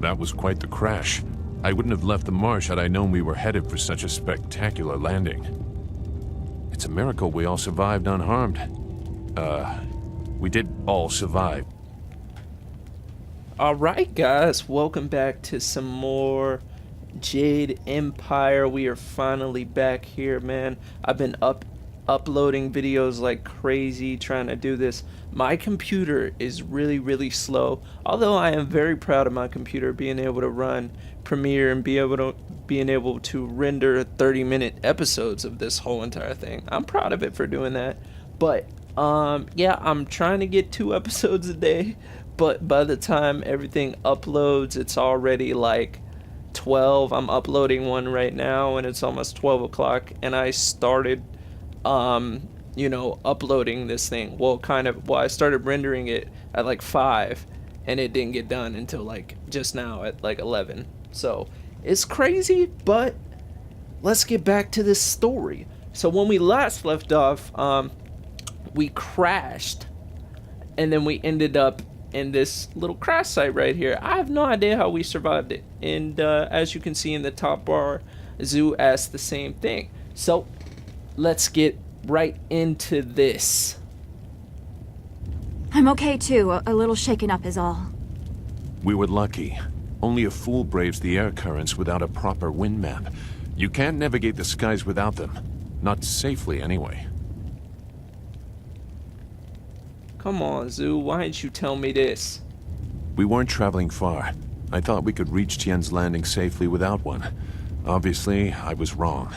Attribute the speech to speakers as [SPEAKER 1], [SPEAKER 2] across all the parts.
[SPEAKER 1] That was quite the crash. I wouldn't have left the marsh had I known we were headed for such a spectacular landing. It's a miracle we all survived unharmed. We did all survive.
[SPEAKER 2] Alright guys, welcome back to some more Jade Empire. We are finally back here, man. I've been uploading videos like crazy trying to do this. My computer is really slow, although I am very proud of my computer being able to run Premiere and being able to render 30-minute episodes of this whole entire thing. I'm proud of it for doing that. But yeah, I'm trying to get 2 episodes a day, but by the time everything uploads, it's already like 12. I'm uploading one right now and it's almost 12 o'clock, and I started you know, uploading this thing, I started rendering it at like 5 and it didn't get done until like just now at like 11. So it's crazy, but let's get back to this story. So when we last left off, we crashed and then we ended up in this little crash site right here. I have no idea how we survived it, and as you can see in the top bar, Zoo asked the same thing. So let's get right into this.
[SPEAKER 3] I'm okay too, a little shaken up is all.
[SPEAKER 1] We were lucky. Only a fool braves the air currents without a proper wind map. You can't navigate the skies without them. Not safely, anyway.
[SPEAKER 2] Come on, Zoo, why didn't you tell me this?
[SPEAKER 1] We weren't traveling far. I thought we could reach Tien's Landing safely without one. Obviously, I was wrong.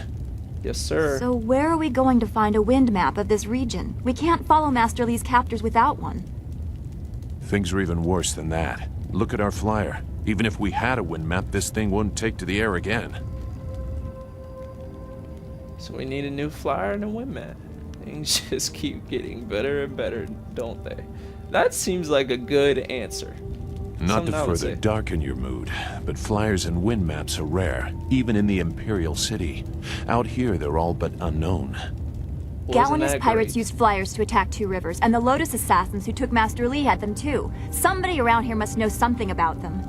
[SPEAKER 2] Yes, sir.
[SPEAKER 3] So where are we going to find a wind map of this region? We can't follow Master Li's captors without one.
[SPEAKER 1] Things are even worse than that. Look at our flyer. Even if we had a wind map, this thing wouldn't take to the air again.
[SPEAKER 2] So we need a new flyer and a wind map. Things just keep getting better and better, don't they? That seems like a good answer.
[SPEAKER 1] Not to further darken your mood, but flyers and wind maps are rare, even in the Imperial City. Out here, they're all but unknown.
[SPEAKER 3] Galvanist pirates used flyers to attack Two Rivers, and the Lotus assassins who took Master Li had them too. Somebody around here must know something about them.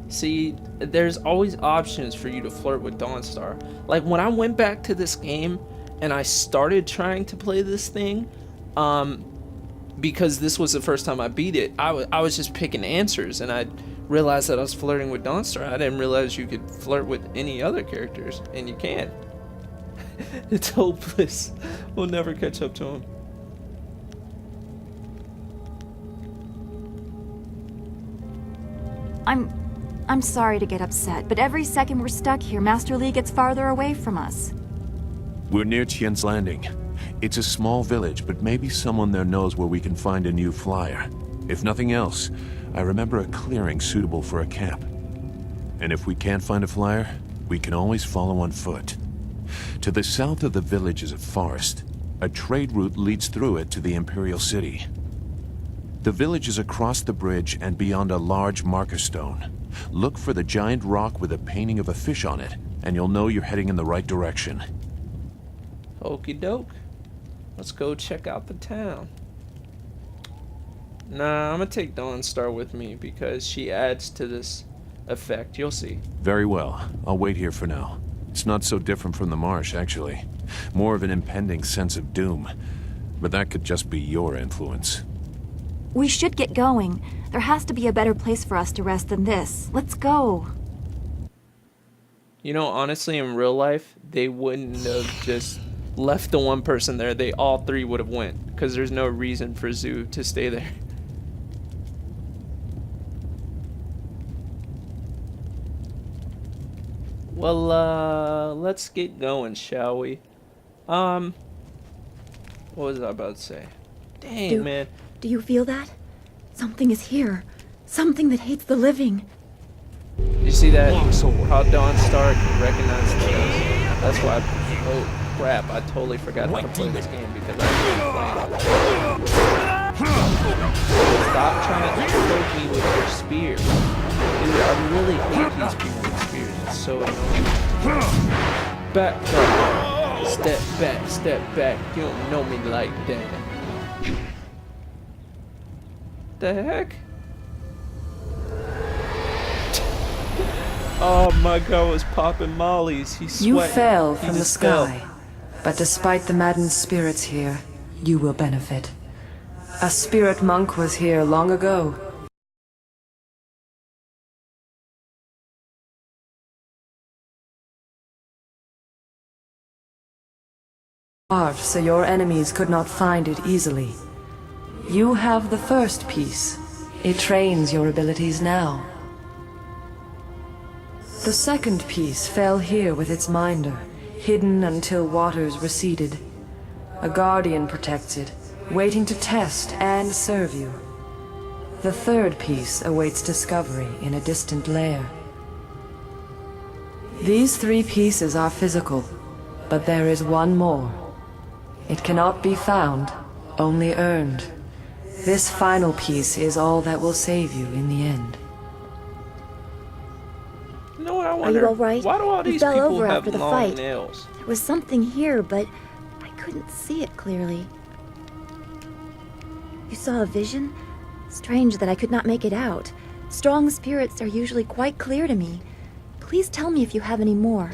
[SPEAKER 2] See, there's always options for you to flirt with Dawnstar. Like when I went back to this game and I started trying to play this thing, because this was the first time I beat it, I was just picking answers, and I realized that I was flirting with Dawnstar. I didn't realize you could flirt with any other characters, and you can. It's hopeless. We'll never catch up to him.
[SPEAKER 3] I'm sorry to get upset, but every second we're stuck here, Master Li gets farther away from us.
[SPEAKER 1] We're near Tien's Landing. It's a small village, but maybe someone there knows where we can find a new flyer. If nothing else, I remember a clearing suitable for a camp. And if we can't find a flyer, we can always follow on foot. To the south of the village is a forest. A trade route leads through it to the Imperial City. The village is across the bridge and beyond a large marker stone. Look for the giant rock with a painting of a fish on it, and you'll know you're heading in the right direction.
[SPEAKER 2] Okie doke. Let's go check out the town. Nah, I'm gonna take Dawnstar with me because she adds to this effect. You'll see.
[SPEAKER 1] Very well. I'll wait here for now. It's not so different from the marsh, actually. More of an impending sense of doom. But that could just be your influence.
[SPEAKER 3] We should get going. There has to be a better place for us to rest than this. Let's go.
[SPEAKER 2] You know, honestly, in real life, they wouldn't have just left the one person there. They all 3 would have went, because there's no reason for Zoo to stay there. Well, let's get going, shall we? What was I about to say? Dang, man.
[SPEAKER 3] Do you feel that? Something is here. Something that hates the living.
[SPEAKER 2] You see that? How Dawnstar can recognize things. That's why oh crap, I totally forgot how to play this game because I've been playing. Stop trying to poke me with your spear. Dude, I really hate these people with spears. It's so annoying. Back up. Step back. You don't know me like that. The heck? Oh my god, was popping mollies. He's sweating.
[SPEAKER 4] You fell from the sky, but despite the maddened spirits here, you will benefit. A spirit monk was here long ago. Carved so your enemies could not find it easily. You have the first piece. It trains your abilities now. The second piece fell here with its minder, hidden until waters receded. A guardian protects it, waiting to test and serve you. The third piece awaits discovery in a distant lair. These 3 pieces are physical, but there is one more. It cannot be found, only earned. This final piece is all that will save you in the end.
[SPEAKER 2] You know what I
[SPEAKER 5] Are you
[SPEAKER 2] wonder?
[SPEAKER 5] all right?
[SPEAKER 2] Why do all
[SPEAKER 5] We
[SPEAKER 2] these
[SPEAKER 5] fell
[SPEAKER 2] people
[SPEAKER 5] over
[SPEAKER 2] have
[SPEAKER 5] after the
[SPEAKER 2] long
[SPEAKER 5] fight.
[SPEAKER 2] nails?
[SPEAKER 5] There was something here, but I couldn't see it clearly. You saw a vision? Strange that I could not make it out. Strong spirits are usually quite clear to me. Please tell me if you have any more.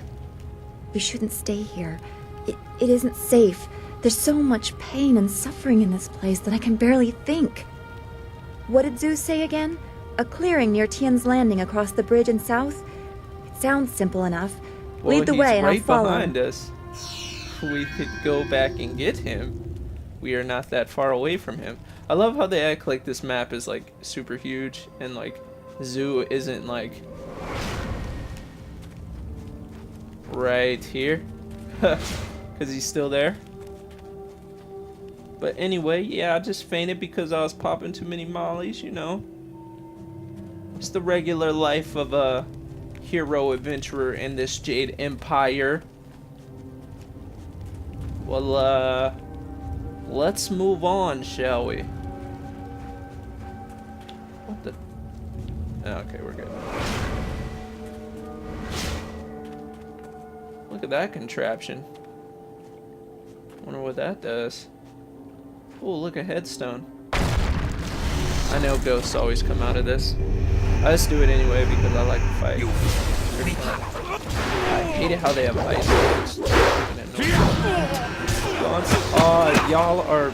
[SPEAKER 5] We shouldn't stay here. It isn't safe. There's so much pain and suffering in this place that I can barely think. What did Zeus say again? A clearing near Tian's Landing across the bridge and south? It sounds simple enough.
[SPEAKER 2] Well,
[SPEAKER 5] Lead the way and I'll
[SPEAKER 2] right
[SPEAKER 5] follow.
[SPEAKER 2] behind us. We could go back and get him. We are not that far away from him. I love how they act like this map is like super huge and like Zoo isn't like right here. Because he's still there. But anyway, yeah, I just fainted because I was popping too many mollies, you know. It's the regular life of a hero adventurer in this Jade Empire. Well, let's move on, shall we? What the? Okay, we're good. Look at that contraption. Wonder what that does. Oh, look, a headstone. I know ghosts always come out of this. I just do it anyway because I like to fight. I hate it how they have ice. Oh, y'all are...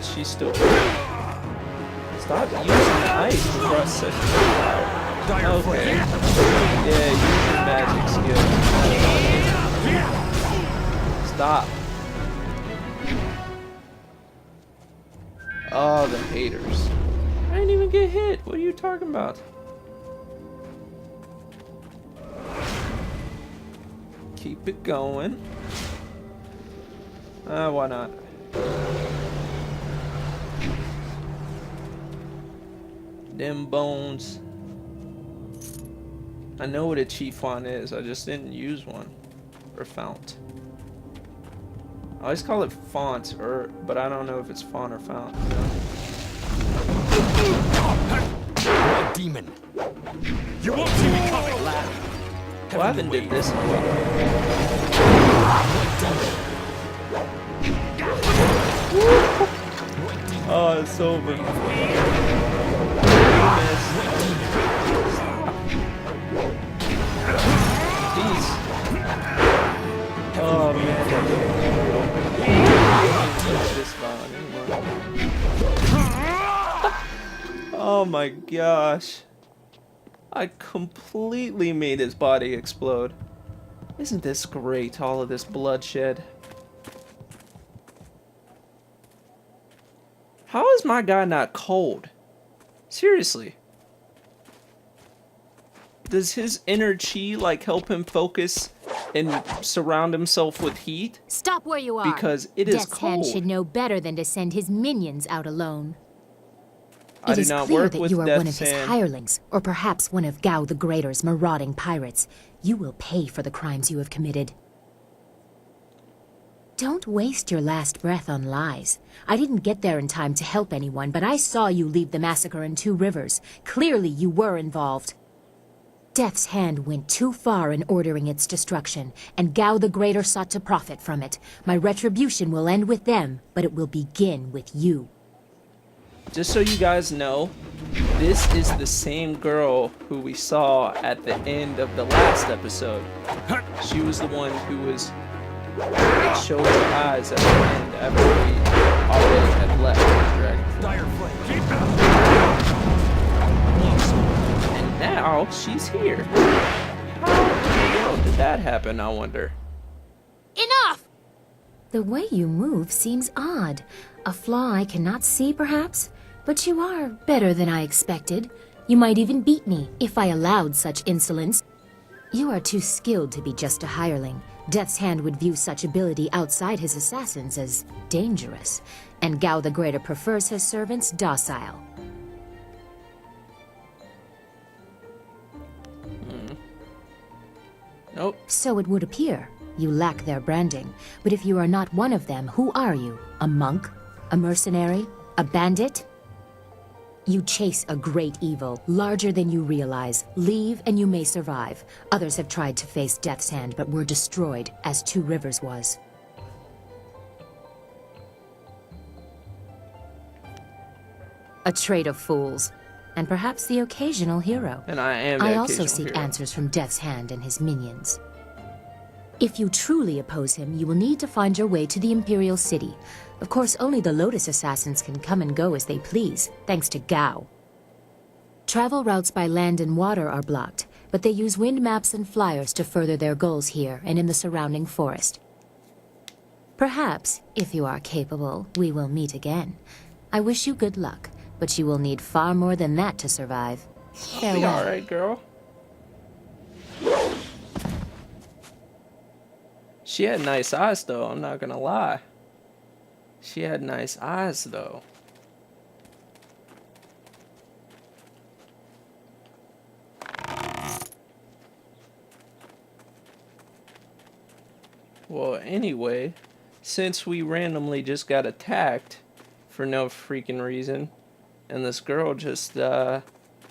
[SPEAKER 2] She's still... Stop using the ice to crush such fire. Okay. Yeah, use your magic skill. Stop. Oh, the haters. I didn't even get hit. What are you talking about? Keep it going. Why not? Them bones. I know what a chiefon is. I just didn't use one. Or fount. I always call it font, but I don't know if it's font or fount.
[SPEAKER 6] A demon. You won't see me coming, lad.
[SPEAKER 2] Well, I haven't did this in a while. Oh, it's over. Jeez. Oh man. This fun anymore. Oh my gosh. I completely made his body explode. Isn't this great, all of this bloodshed? How is my guy not cold? Seriously. Does his inner chi like help him focus and surround himself with heat?
[SPEAKER 7] Stop where you are.
[SPEAKER 2] Because it is
[SPEAKER 7] Death's Hand
[SPEAKER 2] cold.
[SPEAKER 7] should know better than to send his minions out alone.
[SPEAKER 2] I
[SPEAKER 7] It
[SPEAKER 2] do
[SPEAKER 7] is
[SPEAKER 2] not
[SPEAKER 7] clear
[SPEAKER 2] work
[SPEAKER 7] that
[SPEAKER 2] with
[SPEAKER 7] you are one of
[SPEAKER 2] Death's
[SPEAKER 7] his
[SPEAKER 2] Hand.
[SPEAKER 7] hirelings, or perhaps one of Gao the Greater's marauding pirates. You will pay for the crimes you have committed. Don't waste your last breath on lies. I didn't get there in time to help anyone, but I saw you lead the massacre in Two Rivers. Clearly you were involved. Death's Hand went too far in ordering its destruction, and Gao the Greater sought to profit from it. My retribution will end with them, but it will begin with you.
[SPEAKER 2] just so you guys know, this is the same girl who we saw at the end of the last episode. She was the one who was, it showed her eyes at the end after we already had left the dragonfly.
[SPEAKER 6] Dire flame. Keep out.
[SPEAKER 2] And now she's here. How in the world did that happen, I wonder?
[SPEAKER 7] Enough! The way you move seems odd. A flaw I cannot see, perhaps? But you are better than I expected. You might even beat me, if I allowed such insolence. You are too skilled to be just a hireling. Death's Hand would view such ability outside his assassins as dangerous, and Gao the Greater prefers his servants docile.
[SPEAKER 2] Nope.
[SPEAKER 7] So it would appear. You lack their branding. But if you are not one of them, who are you? A monk? A mercenary? A bandit? You chase a great evil, larger than you realize. Leave and you may survive. Others have tried to face Death's Hand, but were destroyed, as Two Rivers was. A trait of fools, and perhaps the occasional hero.
[SPEAKER 2] And I am the
[SPEAKER 7] I also
[SPEAKER 2] occasional
[SPEAKER 7] seek
[SPEAKER 2] hero.
[SPEAKER 7] answers from Death's Hand and his minions. If you truly oppose him, you will need to find your way to the Imperial City. Of course, only the Lotus Assassins can come and go as they please, thanks to Gao. Travel routes by land and water are blocked, but they use wind maps and flyers to further their goals here and in the surrounding forest. Perhaps, if you are capable, we will meet again. I wish you good luck, but you will need far more than that to survive.
[SPEAKER 2] Be
[SPEAKER 7] Farewell.
[SPEAKER 2] alright, girl. She had nice eyes, though, I'm not gonna lie. She had nice eyes, though. Well, anyway, since we randomly just got attacked for no freaking reason, and this girl just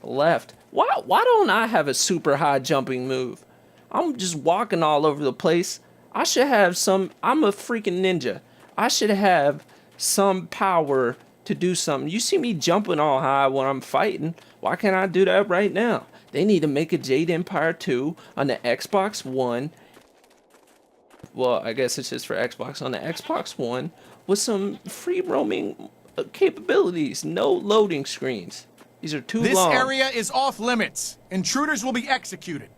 [SPEAKER 2] left. Why don't I have a super high jumping move? I'm just walking all over the place. I should have some, I'm a freaking ninja. I should have some power to do something. You see me jumping all high when I'm fighting. Why can't I do that right now? They need to make a Jade Empire 2 on the Xbox One. Well, I guess it's just for Xbox. On the Xbox One with some free roaming capabilities. No loading screens. These are too long.
[SPEAKER 8] This area is off limits. Intruders will be executed.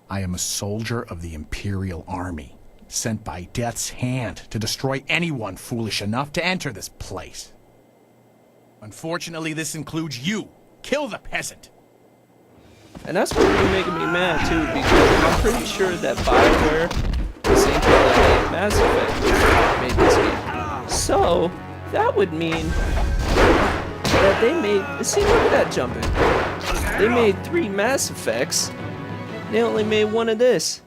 [SPEAKER 8] I am a soldier of the Imperial Army, sent by Death's Hand to destroy anyone foolish enough to enter this place. Unfortunately, this includes you. Kill the peasant.
[SPEAKER 2] And that's what really making me mad too, because I'm pretty sure that BioWare, the same people that made Mass Effect, made this game. So that would mean that they made. See, look at that jumping. They made 3 Mass Effects. They only made 1 of this.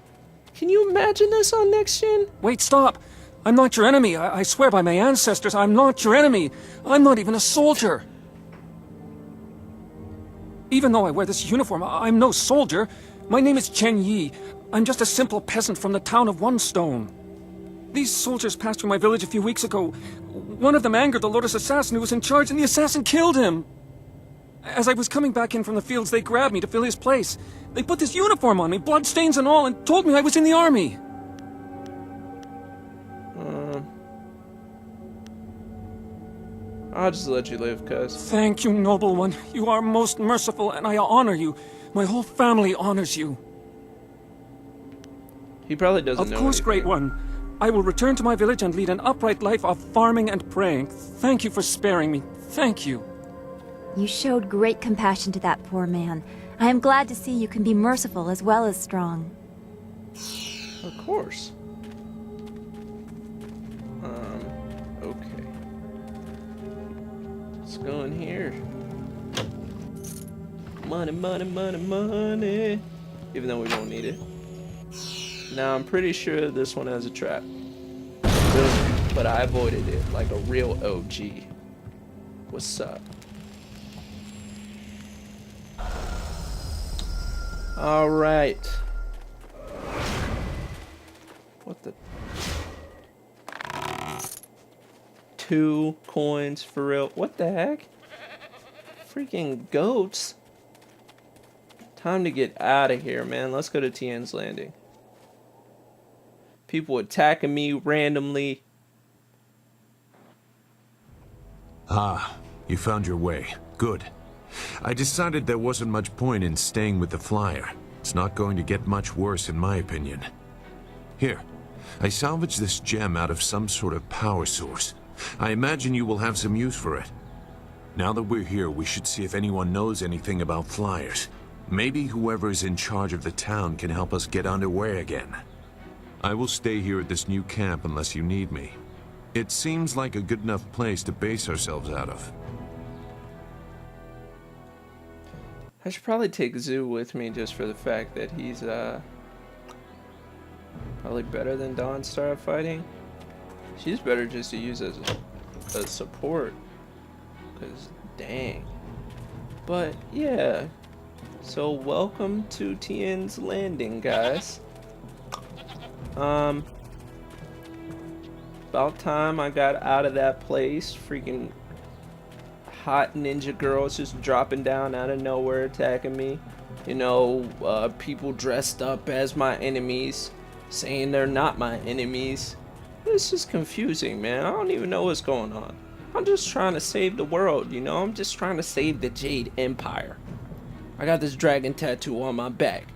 [SPEAKER 2] Can you imagine this on next gen?
[SPEAKER 9] Wait, stop! I'm not your enemy. I swear by my ancestors, I'm not your enemy. I'm not even a soldier. Even though I wear this uniform, I'm no soldier. My name is Chen Yi. I'm just a simple peasant from the town of One Stone. These soldiers passed through my village a few weeks ago. One of them angered the Lotus assassin who was in charge, and the assassin killed him. As I was coming back in from the fields, they grabbed me to fill his place. They put this uniform on me, bloodstains and all, and told me I was in the army.
[SPEAKER 2] I'll just let you live, cuz.
[SPEAKER 9] Thank you, noble one. You are most merciful, and I honor you. My whole family honors you.
[SPEAKER 2] He probably doesn't know.
[SPEAKER 9] Of course,
[SPEAKER 2] anything.
[SPEAKER 9] Great One. I will return to my village and lead an upright life of farming and praying. Thank you for sparing me. Thank you.
[SPEAKER 5] You showed great compassion to that poor man. I am glad to see you can be merciful as well as strong.
[SPEAKER 2] Of course. Okay. Let's go in here. Money, money, money, money. Even though we won't need it. Now, I'm pretty sure this one has a trap. Boom. But I avoided it like a real OG. What's up? Alright. What the? 2 coins for real. What the heck? Freaking goats. Time to get out of here, man. Let's go to Tien's Landing. People attacking me randomly.
[SPEAKER 1] Ah, you found your way. Good. I decided there wasn't much point in staying with the flyer. It's not going to get much worse in my opinion. Here, I salvaged this gem out of some sort of power source. I imagine you will have some use for it. Now that we're here, we should see if anyone knows anything about flyers. Maybe whoever is in charge of the town can help us get underway again. I will stay here at this new camp unless you need me. It seems like a good enough place to base ourselves out of.
[SPEAKER 2] I should probably take Zoo with me just for the fact that he's probably better than Dawnstar at fighting. She's better just to use as a support. Because, dang. But, yeah. So, welcome to Tien's Landing, guys. About time I got out of that place. Freaking hot ninja girls just dropping down out of nowhere attacking me. You know, people dressed up as my enemies, saying they're not my enemies. It's just confusing, man. I don't even know what's going on. I'm just trying to save the world, you know? I'm just trying to save the Jade Empire. I got this dragon tattoo on my back.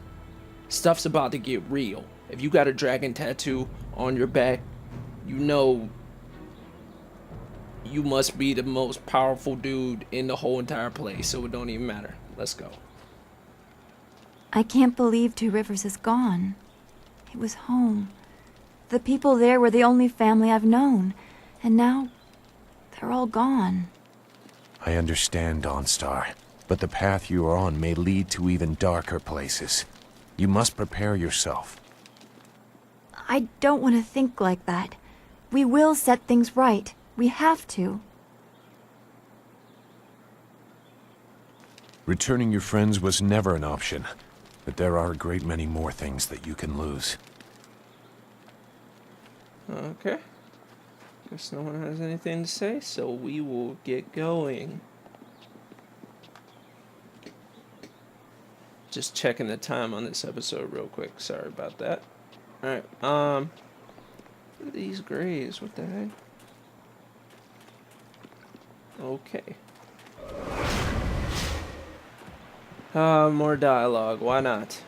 [SPEAKER 2] Stuff's about to get real. If you got a dragon tattoo on your back, you know you must be the most powerful dude in the whole entire place, so it don't even matter. Let's go.
[SPEAKER 5] I can't believe Two Rivers is gone. It was home. The people there were the only family I've known, and now they're all gone.
[SPEAKER 1] I understand, Dawnstar, but the path you are on may lead to even darker places. You must prepare yourself.
[SPEAKER 5] I don't want to think like that. We will set things right. We have to.
[SPEAKER 1] Returning your friends was never an option, but there are a great many more things that you can lose.
[SPEAKER 2] Okay. Guess no one has anything to say, so we will get going. Just checking the time on this episode real quick. Sorry about that. Alright, look at these graves. What the heck? Okay. More dialogue. Why not?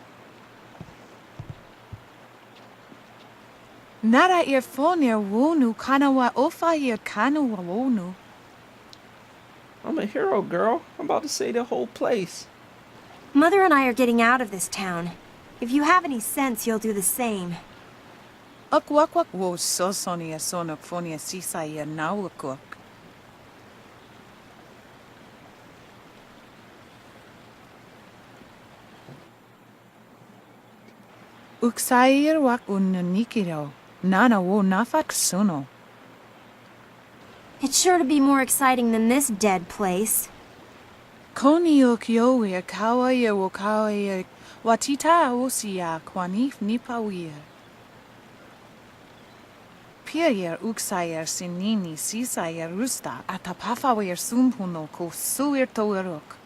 [SPEAKER 10] Nara earphonia wonu kanawa ofa ear kanawa wonu.
[SPEAKER 2] I'm a hero, girl. I'm about to save the whole place.
[SPEAKER 11] Mother and I are getting out of this town. If you have any sense, you'll do the same.
[SPEAKER 10] Ukwakwak wo sosonia sonophonia sisa ear nawakuk. Uksair wak unanikiro. Nana wo nafak suno.
[SPEAKER 11] It's sure to be more exciting than this dead place.
[SPEAKER 10] Koni okyowe kawaye wo kawaye watita osia kwanif nipawier. Pier uksayer sinini sisayer rusta atapafawer sumpuno ko suir toeruk.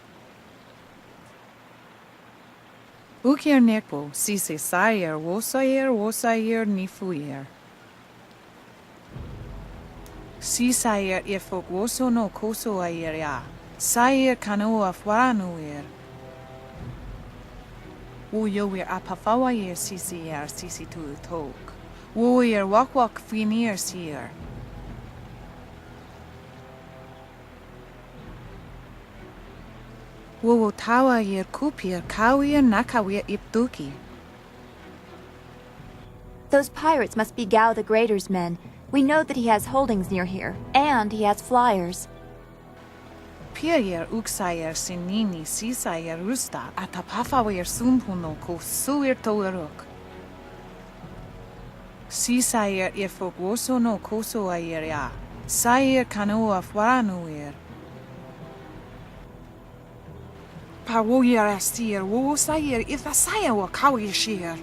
[SPEAKER 10] Ukier nekpo sise sayer wosayer nifuyer. Sisayer ifok woso no koso ayer ya. Sayer kanoa fwaranuer. Woyower apafawayer sisier sisi tu tok. Woyer wakwak finir sier. Wowo tawa yer kupir kawier nakawier ipduki.
[SPEAKER 5] Those pirates must be Gao the Greater's men. We know that he has holdings near here, and he has flyers.
[SPEAKER 10] Pier uksayer sinini sisayer rusta atapafawer sumpuno ko suir toeruk. Sisayer ifok woso no koso ayer ya. Sayer kanoa fwaranuer. Pawoyer astir wo sayer ifasaya wa kawier shir.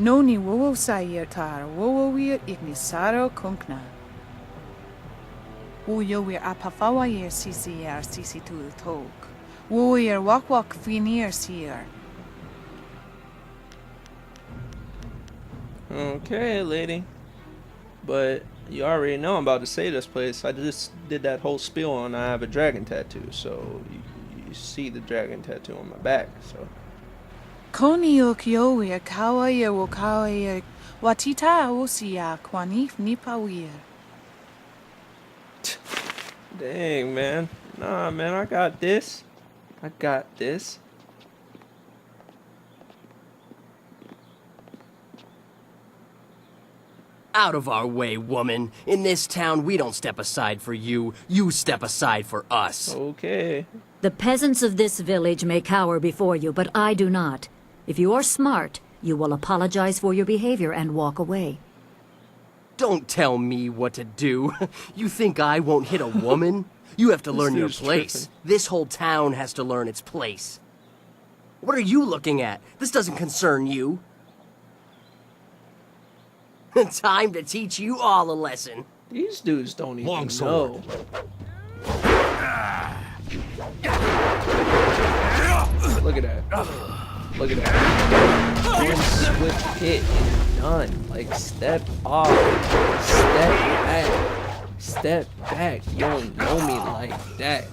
[SPEAKER 10] Noni wowo sayer tar, wowo wir ignisaro kunkna. Woyo wir apafawa yer CC tu tok. Wowo yer wak finir seer.
[SPEAKER 2] Okay, lady. But you already know I'm about to say this place. I just did that whole spiel on I have a dragon tattoo, so you see the dragon tattoo on my back, so.
[SPEAKER 10] Koni yo wir kawa yer wokawa yer watita osia kwanif nipa wir.
[SPEAKER 2] Dang, man. Nah, man, I got this. I got this.
[SPEAKER 12] Out of our way, woman. In this town, we don't step aside for you. You step aside for us.
[SPEAKER 2] Okay.
[SPEAKER 13] The peasants of this village may cower before you, but I do not. If you are smart, you will apologize for your behavior and walk away.
[SPEAKER 12] Don't tell me what to do. You think I won't hit a woman? You have to learn your place. This whole town has to learn its place. What are you looking at? This doesn't concern you. Time to teach you all a lesson.
[SPEAKER 2] These dudes don't even
[SPEAKER 6] Longsword.
[SPEAKER 2] know. Look at that. Look at that. One swift hit and done. Like, step off. Step back. Step back. You don't know me like that.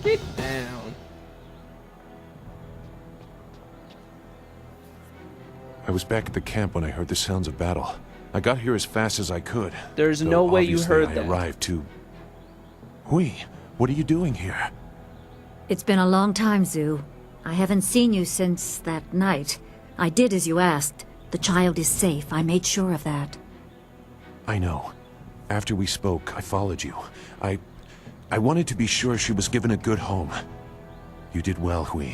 [SPEAKER 2] Get down.
[SPEAKER 1] I was back at the camp when I heard the sounds of battle. I got here as fast as I could.
[SPEAKER 2] There's no way you heard that.
[SPEAKER 1] I arrived too. Hui, what are you doing here?
[SPEAKER 13] It's been a long time, Zhu. I haven't seen you since that night. I did as you asked. The child is safe. I made sure of that.
[SPEAKER 1] I know. After we spoke, I followed you. I wanted to be sure she was given a good home. You did well, Hui.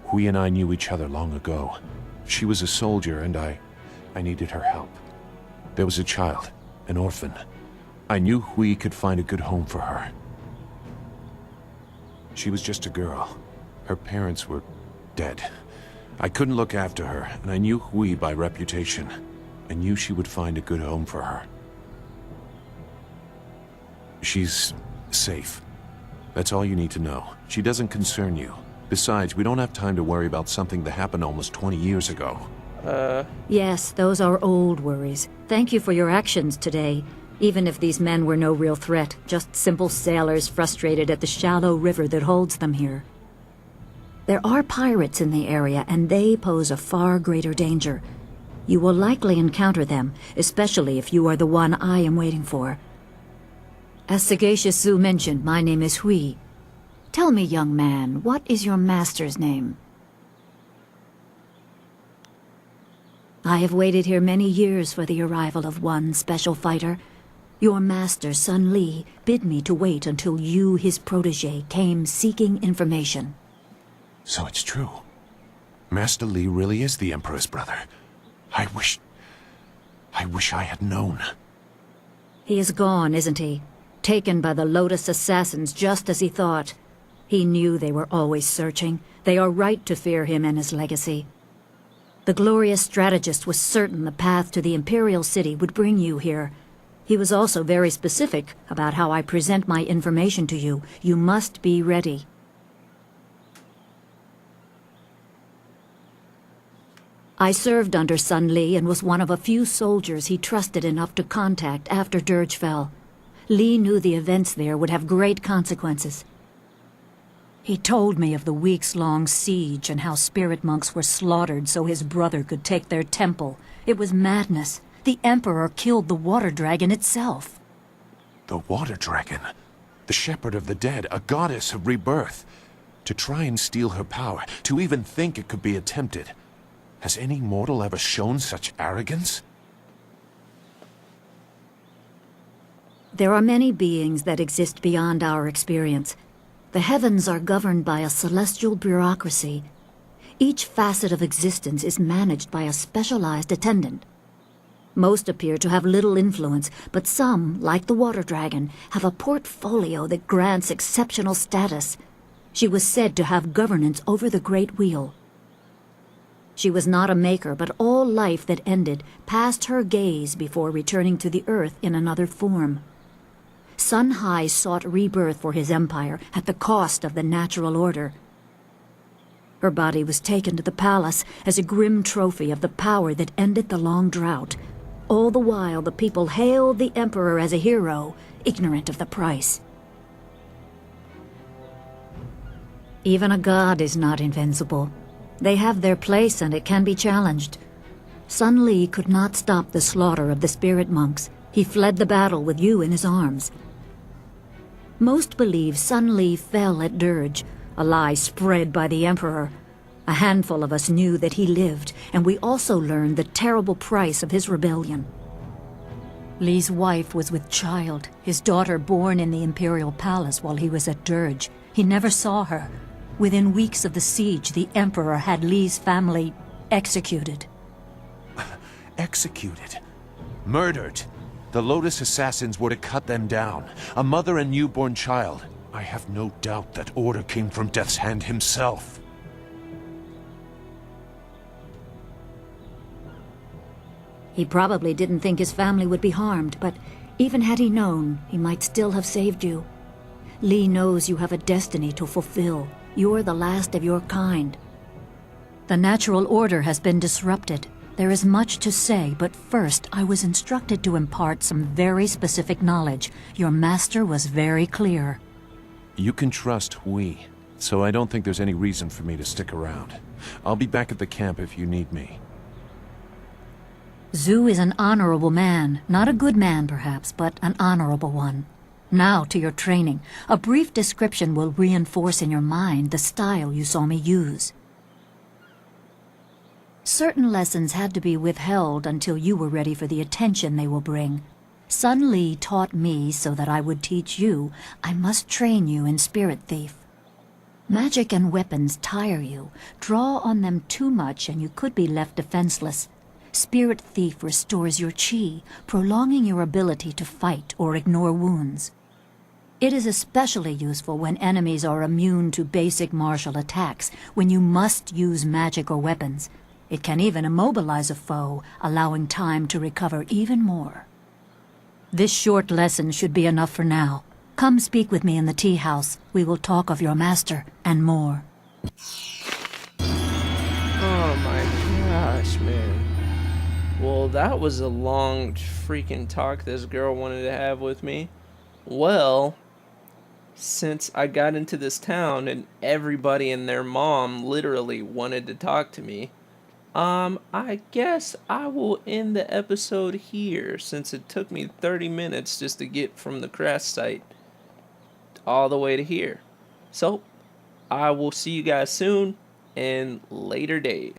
[SPEAKER 1] Hui and I knew each other long ago. She was a soldier and I needed her help. There was a child, an orphan. I knew Hui could find a good home for her. She was just a girl. Her parents were dead. I couldn't look after her, and I knew Hui by reputation. I knew she would find a good home for her. She's safe. That's all you need to know. She doesn't concern you. Besides, we don't have time to worry about something that happened almost 20 years ago.
[SPEAKER 13] Yes, those are old worries. Thank you for your actions today. Even if these men were no real threat, just simple sailors frustrated at the shallow river that holds them here. There are pirates in the area, and they pose a far greater danger. You will likely encounter them, especially if you are the one I am waiting for. As Sagacious Zhu mentioned, my name is Hui. Tell me, young man, what is your master's name? I have waited here many years for the arrival of one special fighter. Your master, Sun Li, bid me to wait until you, his protege, came seeking information.
[SPEAKER 1] So it's true. Master Li really is the Emperor's brother. I wish I had known.
[SPEAKER 13] He is gone, isn't he? Taken by the Lotus assassins just as he thought. He knew they were always searching. They are right to fear him and his legacy. The glorious strategist was certain the path to the Imperial City would bring you here. He was also very specific about how I present my information to you. You must be ready. I served under Sun Li and was one of a few soldiers he trusted enough to contact after Dirge fell. Li knew the events there would have great consequences. He told me of the weeks-long siege and how spirit monks were slaughtered so his brother could take their temple. It was madness. The Emperor killed the water dragon itself.
[SPEAKER 1] The water dragon? The shepherd of the dead, a goddess of rebirth. To try and steal her power, to even think it could be attempted. Has any mortal ever shown such arrogance?
[SPEAKER 13] There are many beings that exist beyond our experience. The heavens are governed by a celestial bureaucracy. Each facet of existence is managed by a specialized attendant. Most appear to have little influence, but some, like the water dragon, have a portfolio that grants exceptional status. She was said to have governance over the Great Wheel. She was not a maker, but all life that ended passed her gaze before returning to the earth in another form. Sun Hai sought rebirth for his empire at the cost of the natural order. Her body was taken to the palace as a grim trophy of the power that ended the long drought. All the while, the people hailed the emperor as a hero, ignorant of the price. Even a god is not invincible. They have their place and it can be challenged. Sun Li could not stop the slaughter of the spirit monks. He fled the battle with you in his arms. Most believe Sun Li fell at Dirge, a lie spread by the emperor. A handful of us knew that he lived, and we also learned the terrible price of his rebellion. Li's wife was with child, his daughter born in the imperial palace while he was at Dirge. He never saw her. Within weeks of the siege, the emperor had Li's family executed.
[SPEAKER 1] Executed? Murdered? The Lotus assassins were to cut them down. A mother and newborn child. I have no doubt that order came from Death's Hand himself.
[SPEAKER 13] He probably didn't think his family would be harmed, but even had he known, he might still have saved you. Li knows you have a destiny to fulfill. You're the last of your kind. The natural order has been disrupted. There is much to say, but first I was instructed to impart some very specific knowledge. Your master was very clear.
[SPEAKER 1] You can trust Hui, so I don't think there's any reason for me to stick around. I'll be back at the camp if you need me.
[SPEAKER 13] Zhu is an honorable man. Not a good man, perhaps, but an honorable one. Now to your training. A brief description will reinforce in your mind the style you saw me use. Certain lessons had to be withheld until you were ready for the attention they will bring. Sun Li taught me so that I would teach you. I must train you in Spirit Thief. Magic and weapons tire you. Draw on them too much and you could be left defenseless. Spirit Thief restores your chi, prolonging your ability to fight or ignore wounds. It is especially useful when enemies are immune to basic martial attacks, when you must use magic or weapons. It can even immobilize a foe, allowing time to recover even more. This short lesson should be enough for now. Come speak with me in the tea house. We will talk of your master and more.
[SPEAKER 2] Oh my gosh, man. Well, that was a long freaking talk this girl wanted to have with me. Well, since I got into this town and everybody and their mom literally wanted to talk to me, I guess I will end the episode here since it took me 30 minutes just to get from the crash site all the way to here. So, I will see you guys soon and later days.